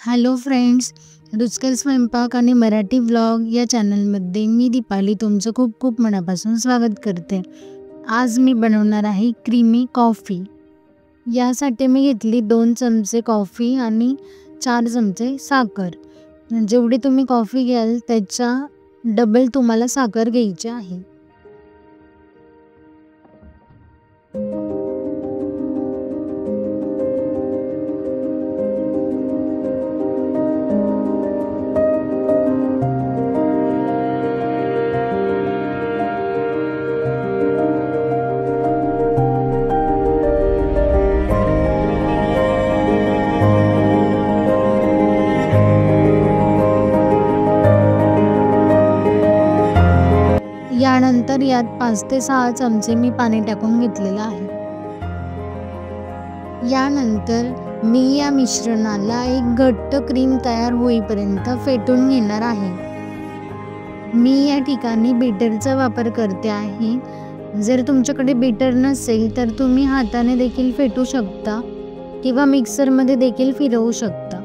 Hello friends, रुचकर स्वयंपाक आणि मराठी व्लॉग या चॅनलमध्ये मी दीपाली तुमचं खूप खूप मनापासून स्वागत करते। आज मी बनवणार आहे क्रीमी कॉफी। यासाठी मी घेतली 2 चमचे कॉफी आणि 4 चमचे साखर। जेवढी तुम्ही कॉफी घ्याल त्याच्या डबल तुम्हाला साखर घ्यायची आहे। यानंतर यात 5 ते 6 चमचे मी पाणी टाकून घेतलेलं आहे। यानंतर मी या मिश्रणाला एक घट्ट क्रीम तयार होईपर्यंत फेटून घेणार आहे। मी या ठिकाणी बीटरचा वापर करते आहे। जर तुमच्याकडे बीटर नसेल तर तुम्ही हाताने देखील फेटू शकता किंवा मिक्सरमध्ये देखील फिरवू शकता।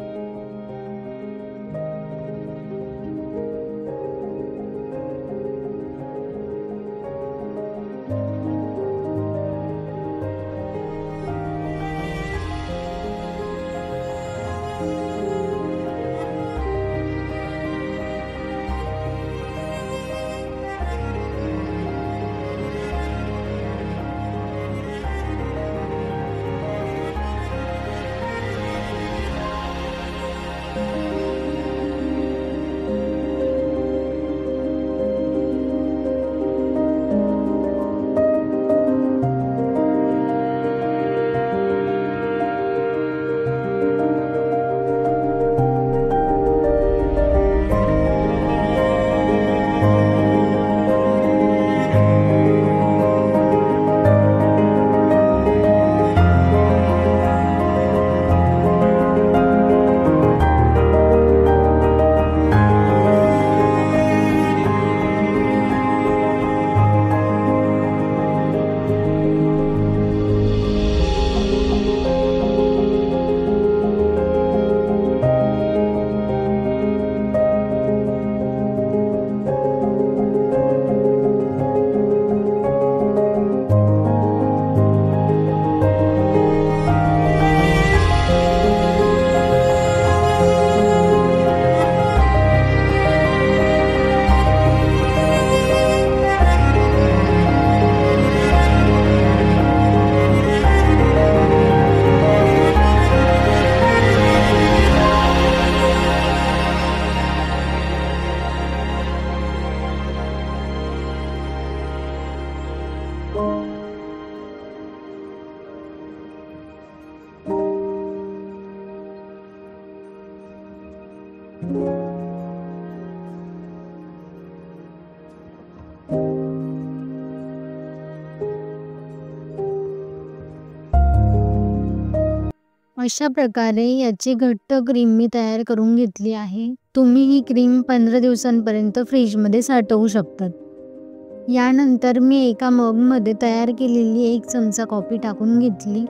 अशा प्रकारे याची घट्ट क्रीम मी तयार करून घेतली आहे। तुम्ही ही क्रीम 15 दिवसांपर्यंत फ्रीजमध्ये साठवू शकतात। यानंतर मी एका मगमध्ये तयार केलेली 1 चमचा कॉफी टाकून घेतली।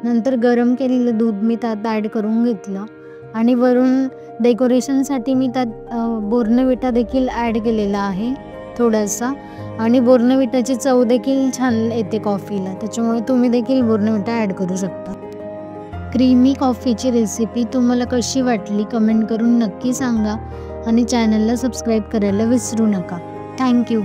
नंतर गरम केलेलं दूध मी त्यात ॲड करून घेतलं आणि वरून डेकोरेशनसाठी मी त्यात बोर्नविटा देखील ॲड केलेला आहे थोडासा, आणि बोर्नविटाची चव देखील छान येते कॉफीला, त्याच्यामुळे तुम्ही देखील बोर्नविटा ॲड करू शकता। क्रीमी कॉफीची रेसिपी तुम्हाला कशी वाटली कमेंट करून नक्की सांगा आणि चॅनलला सबस्क्राईब करायला विसरू नका। थँक्यू।